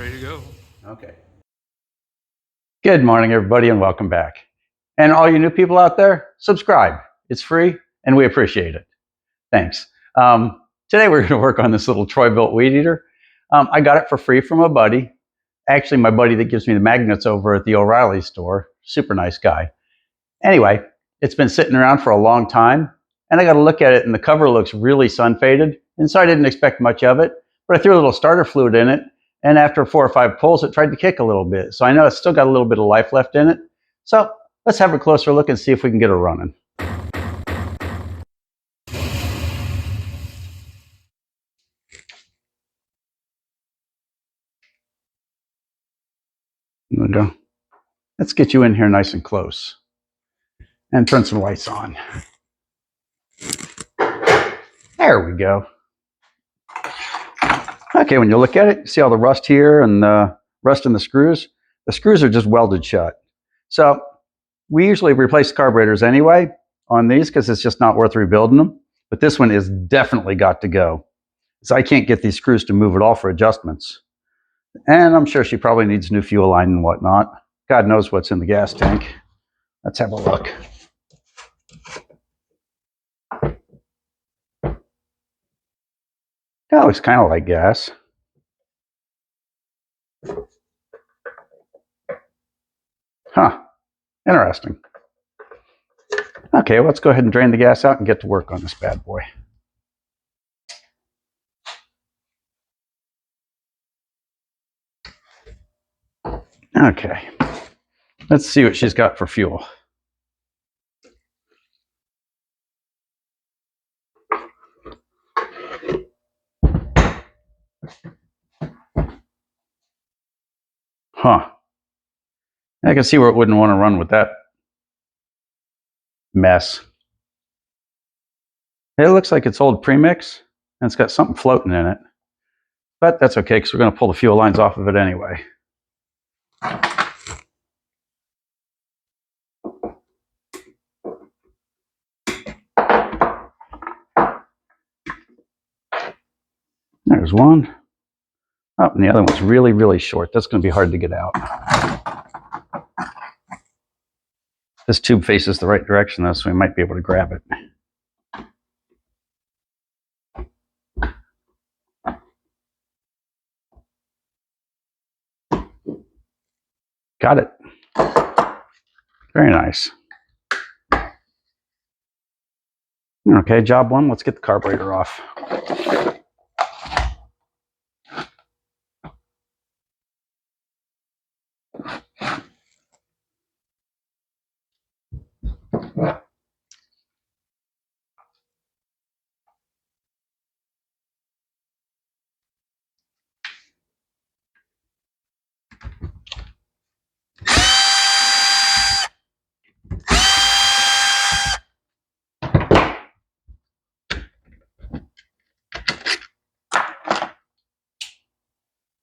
ready to go. Okay. Good morning, everybody, and welcome back. And all you new people out there, subscribe. It's free, and we appreciate it. Thanks. Today we're going to work on this little Troy-Bilt weed eater. I got it for free from a buddy. Actually, my buddy that gives me the magnets over at the O'Reilly store. Super nice guy. Anyway, it's been sitting around for a long time, and I got to look at it, and the cover looks really sun-faded, and so I didn't expect much of it, but I threw a little starter fluid in it, and after 4 or 5 pulls, it tried to kick a little bit. So I know it's still got a little bit of life left in it. So let's have a closer look and see if we can get her running. There we go. Let's get you in here nice and close. And turn some lights on. There we go. Okay, when you look at it, you see all the rust here and the rust in the screws? The screws are just welded shut. So we usually replace carburetors anyway on these because it's just not worth rebuilding them. But this one is definitely got to go. So I can't get these screws to move at all for adjustments. And I'm sure she probably needs new fuel line and whatnot. God knows what's in the gas tank. Let's have a look. That looks kind of like gas. Huh. Interesting. Okay, let's go ahead and drain the gas out and get to work on this bad boy. Okay. Let's see what she's got for fuel. Huh. I can see where it wouldn't want to run with that mess. It looks like it's old premix, and it's got something floating in it. But that's okay, because we're going to pull the fuel lines off of it anyway. There's one. Oh, and the other one's really, really short. That's going to be hard to get out. This tube faces the right direction, though, so we might be able to grab it. Got it. Very nice. Okay, job one. Let's get the carburetor off.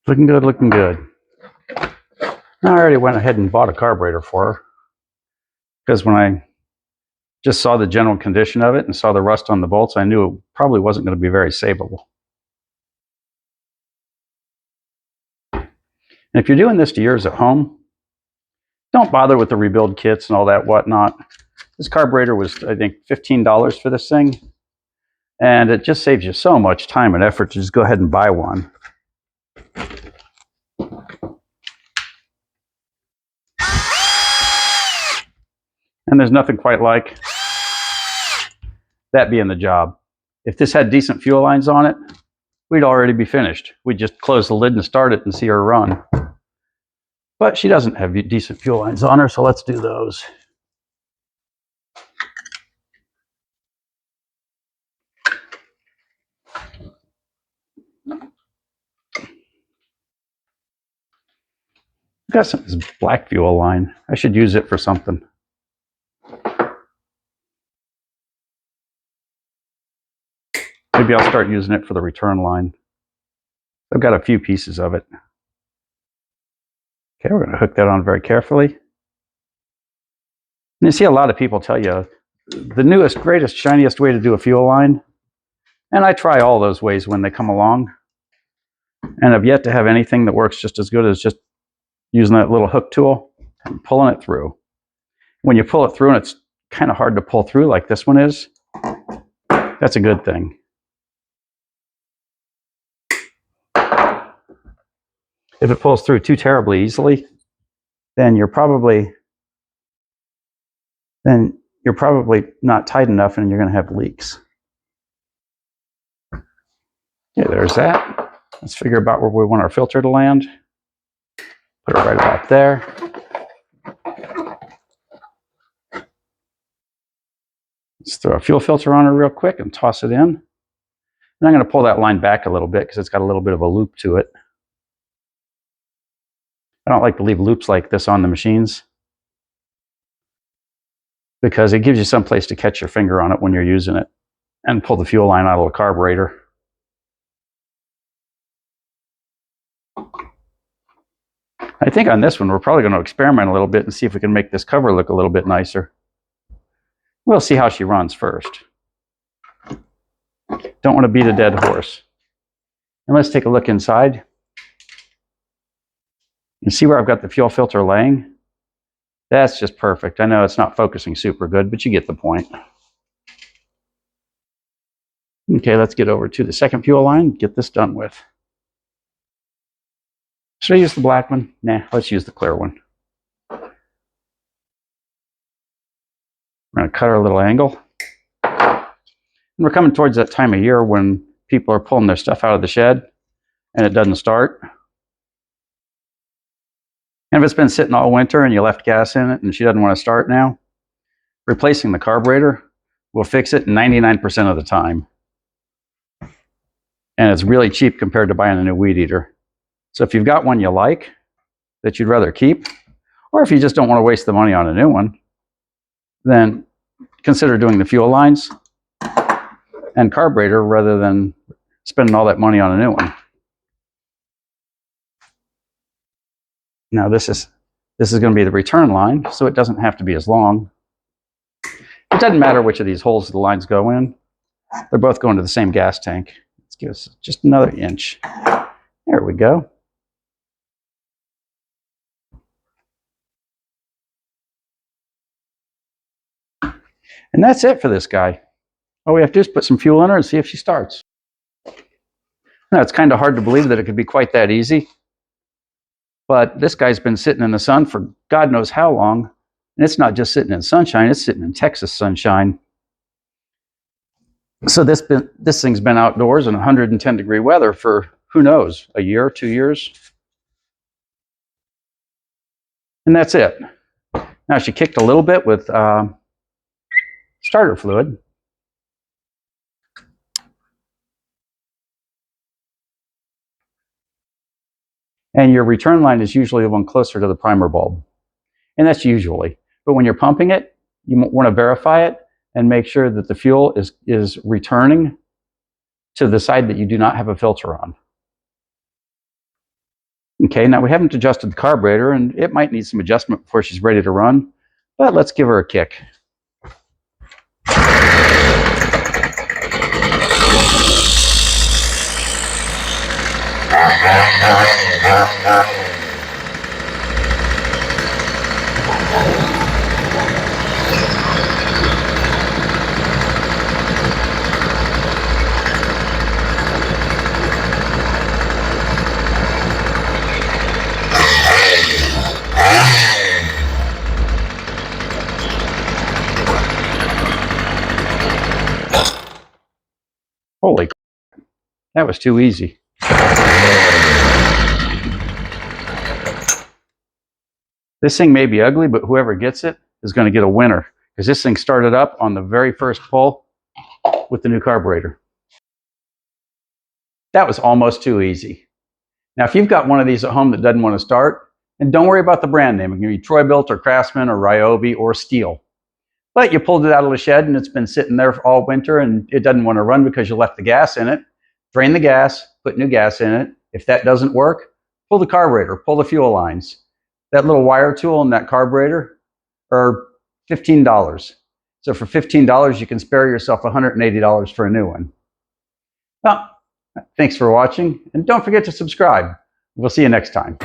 Looking good, looking good. I already went ahead and bought a carburetor for her because when I just saw the general condition of it and saw the rust on the bolts, I knew it probably wasn't going to be very savable. And if you're doing this to yours at home, don't bother with the rebuild kits and all that whatnot. This carburetor was, I think, $15 for this thing. And it just saves you so much time and effort to just go ahead and buy one. And there's nothing quite like that being the job. If this had decent fuel lines on it, we'd already be finished. We'd just close the lid and start it and see her run. But she doesn't have decent fuel lines on her, so let's do those. I've got some black fuel line. I should use it for something. Maybe I'll start using it for the return line. I've got a few pieces of it. Okay, we're going to hook that on very carefully. And you see a lot of people tell you the newest, greatest, shiniest way to do a fuel line. And I try all those ways when they come along. And I've yet to have anything that works just as good as just using that little hook tool and pulling it through. When you pull it through and it's kind of hard to pull through like this one is, that's a good thing. If it pulls through too terribly easily, then you're probably not tight enough and you're going to have leaks. Okay, there's that. Let's figure out where we want our filter to land. Put it right about there. Let's throw a fuel filter on it real quick and toss it in. And I'm going to pull that line back a little bit because it's got a little bit of a loop to it. I don't like to leave loops like this on the machines because it gives you some place to catch your finger on it when you're using it and pull the fuel line out of the carburetor. I think on this one, we're probably going to experiment a little bit and see if we can make this cover look a little bit nicer. We'll see how she runs first. Don't want to beat a dead horse. And let's take a look inside. You see where I've got the fuel filter laying? That's just perfect. I know it's not focusing super good, but you get the point. Okay, let's get over to the second fuel line, get this done with. Should I use the black one? Nah, let's use the clear one. We're going to cut our little angle. And we're coming towards that time of year when people are pulling their stuff out of the shed and it doesn't start. And if it's been sitting all winter and you left gas in it and she doesn't want to start now, replacing the carburetor will fix it 99% of the time. And it's really cheap compared to buying a new weed eater. So if you've got one you like that you'd rather keep, or if you just don't want to waste the money on a new one, then consider doing the fuel lines and carburetor rather than spending all that money on a new one. Now this is going to be the return line, so it doesn't have to be as long. It doesn't matter which of these holes the lines go in. They're both going to the same gas tank. Let's give us just another inch. There we go. And that's it for this guy. All we have to do is put some fuel in her and see if she starts. Now, it's kind of hard to believe that it could be quite that easy. But this guy's been sitting in the sun for God knows how long. And it's not just sitting in sunshine, it's sitting in Texas sunshine. So this thing's been outdoors in 110-degree weather for, who knows, a year, 2 years. And that's it. Now, she kicked a little bit with starter fluid. And your return line is usually the one closer to the primer bulb. And that's usually. But when you're pumping it, you want to verify it and make sure that the fuel is returning to the side that you do not have a filter on. Okay, now we haven't adjusted the carburetor, and it might need some adjustment before she's ready to run, but let's give her a kick. Holy crap, that was too easy. This thing may be ugly, but whoever gets it is going to get a winner, because this thing started up on the very first pull with the new carburetor. That was almost too easy. Now, if you've got one of these at home that doesn't want to start, and don't worry about the brand name. It can be Troy-Bilt or Craftsman or Ryobi or Steel. But you pulled it out of the shed and it's been sitting there all winter and it doesn't want to run because you left the gas in it. Drain the gas, put new gas in it. If that doesn't work, pull the carburetor, pull the fuel lines. That little wire tool and that carburetor are $15. So for $15, you can spare yourself $180 for a new one. Well, Thanks for watching, and don't forget to subscribe. We'll see you next time.